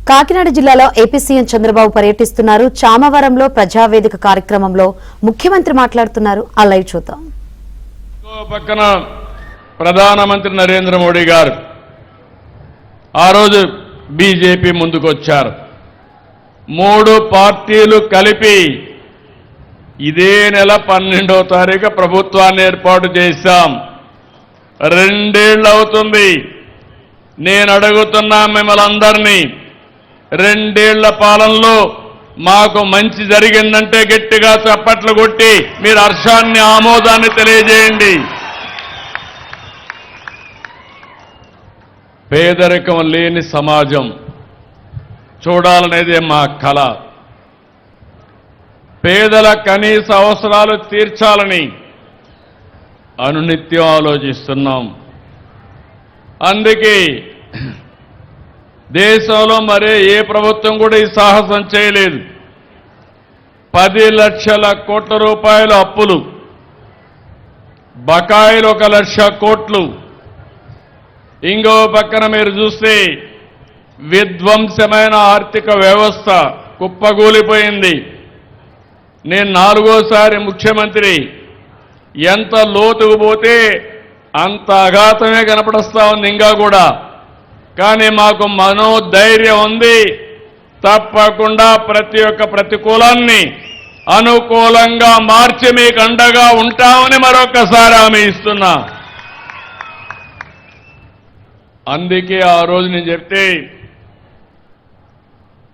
కాకినాడ జిల్లాలో AP CM Chandrababu పర్యటిస్తున్నారు. చామవరంలో ప్రజావేదిక కార్యక్రమంలో ముఖ్యమంత్రి మాట్లాడుతున్నారు. ఆ లైవ్ చూద్దాం. పక్కన ప్రధానమంత్రి నరేంద్ర మోడీ గారు ఆ రోజు బీజేపీ ముందుకొచ్చారు. 3 పార్టీలు కలిపి ఇదే నెల 12వ తారీఖు ప్రభుత్వాన్ని ఏర్పాటు చేశాం. 2 ఏళ్ళు అవుతుంది. నేను అడుగుతున్నా మిమ్మల్ని అందరినీ, 2 ఏళ్ల పాలనలో మాకు మంచి జరిగిందంటే గట్టిగా చప్పట్లు కొట్టి మీరు హర్షాన్ని ఆమోదాన్ని తెలియజేయండి. పేదరికం లేని సమాజం చూడాలనేదే మా కల. పేదల కనీస అవసరాలు తీర్చాలని అనునిత్యం ఆలోచిస్తున్నాం. అందుకే దేశంలో మరే ఏ ప్రభుత్వం కూడా ఈ సాహసం చేయలేదు. 10 లక్షల కోట్ల రూపాయల అప్పులు, బకాయిలు 1 లక్ష కోట్లు. ఇంకో పక్కన మీరు చూస్తే విధ్వంసమైన ఆర్థిక వ్యవస్థ కుప్పగూలిపోయింది. నేను 4వసారి ముఖ్యమంత్రి. ఎంత లోతుకు పోతే అంత అఘాతమే కనపడస్తా ఉంది ఇంకా కూడా. కానీ మాకు మనోధైర్యం ఉంది. తప్పకుండా ప్రతి ఒక్క ప్రతికూలాన్ని అనుకూలంగా మార్చి మీకు అండగా ఉంటామని మరొకసారి హామీ ఇస్తున్నా. అందుకే ఆ రోజు నేను చెప్తే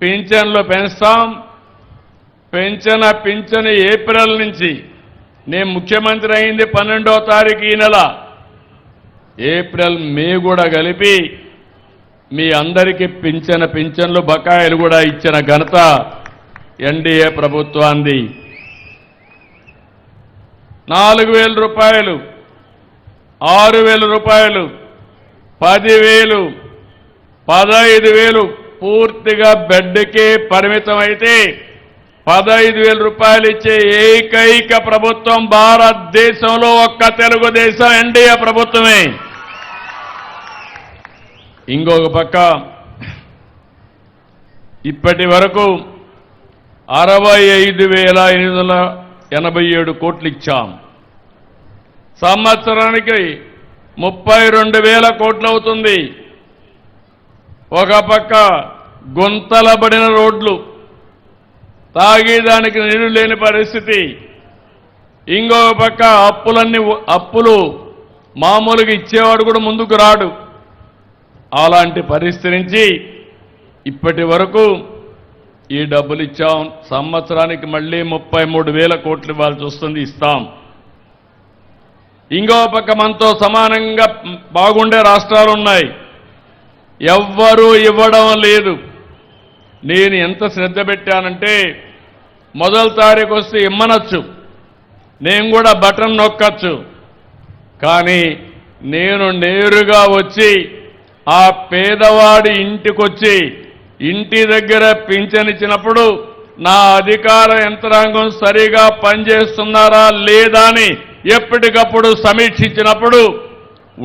పింఛన్లు పెంచుతాం. పింఛను ఏప్రిల్ నుంచి, నేను ముఖ్యమంత్రి అయింది 12వ తారీఖు ఈ నెల, ఏప్రిల్ మే కూడా కలిపి మీ అందరికీ పింఛన్లు బకాయిలు కూడా ఇచ్చిన ఘనత ఎన్డీఏ ప్రభుత్వాన్ని. 4,000 రూపాయలు, 6,000 రూపాయలు, 10,000, 15,000 పూర్తిగా బెడ్కే పరిమితం అయితే 15,000 రూపాయలు ఇచ్చే ఏకైక ప్రభుత్వం భారతదేశంలో ఒక్క తెలుగుదేశం ఎన్డీఏ ప్రభుత్వమే. ఇంకొక పక్క ఇప్పటి వరకు 65,887 కోట్లు ఇచ్చాం. సంవత్సరానికి 32,000 కోట్లు అవుతుంది. ఒక పక్క గుంతలబడిన రోడ్లు, తాగేదానికి నీళ్లు లేని పరిస్థితి. ఇంకొక పక్క అప్పులు మామూలుగా ఇచ్చేవాడు కూడా ముందుకు రాడు. అలాంటి పరిస్థితి నుంచి ఇప్పటి వరకు ఈ డబ్బులు ఇచ్చాం. సంవత్సరానికి మళ్ళీ 33,000 కోట్లు ఇవ్వాల్సి వస్తుంది, ఇస్తాం. ఇంకో పక్క మనతో సమానంగా బాగుండే రాష్ట్రాలు ఉన్నాయి, ఎవ్వరూ ఇవ్వడం లేదు. నేను ఎంత శ్రద్ధ పెట్టానంటే మొదటి తారీఖు వస్తే ఇమ్మనొచ్చు, నేను కూడా బటన్ నొక్కచ్చు. కానీ నేను నేరుగా వచ్చి ఆ పేదవాడి ఇంటికొచ్చి ఇంటి దగ్గర పింఛనిచ్చినప్పుడు నా అధికార యంత్రాంగం సరిగా పనిచేస్తున్నారా లేదా అని ఎప్పటికప్పుడు సమీక్షించినప్పుడు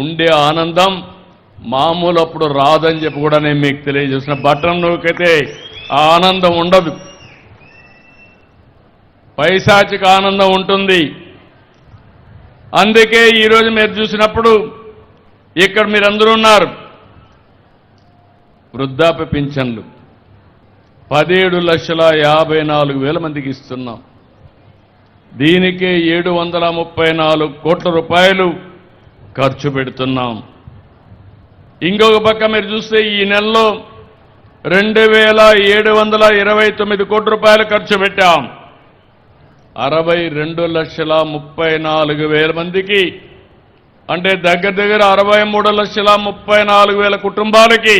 ఉండే ఆనందం మామూలు అప్పుడు రాదని చెప్పి కూడా నేను మీకు తెలియజేసిన. బటన్ నొక్కితే ఆ ఆనందం ఉండదు, పైశాచిక ఆనందం ఉంటుంది. అందుకే ఈరోజు మీరు చూసినప్పుడు ఇక్కడ మీరందరూ ఉన్నారు. వృద్ధాప్య పింఛన్లు 17,54,000 మందికి ఇస్తున్నాం. దీనికే 734 కోట్ల రూపాయలు ఖర్చు పెడుతున్నాం. ఇంకొక పక్క మీరు చూస్తే ఈ నెలలో 2,729 కోట్ల రూపాయలు ఖర్చు పెట్టాం. 62,34,000 మందికి, అంటే దగ్గర 63,34,000 కుటుంబాలకి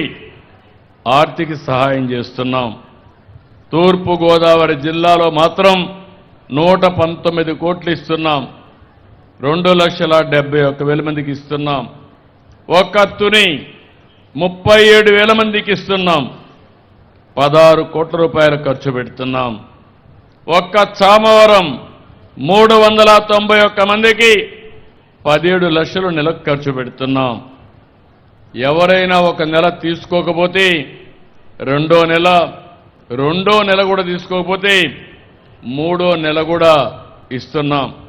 ఆర్థిక సహాయం చేస్తున్నాం. తూర్పు గోదావరి జిల్లాలో మాత్రం 119 కోట్లు ఇస్తున్నాం. 2,71,000 మందికి ఇస్తున్నాం. ఒక్క తుని 37,000 మందికి ఇస్తున్నాం. 16 కోట్ల రూపాయలు ఖర్చు పెడుతున్నాం. ఒక్క చామవరం 391 మందికి 17 లక్షలు నెలకు ఖర్చు పెడుతున్నాం. ఎవరైనా ఒక నెల తీసుకోకపోతే రెండో నెల కూడా తీసుకోకపోతే మూడో నెల కూడా ఇస్తున్నాం.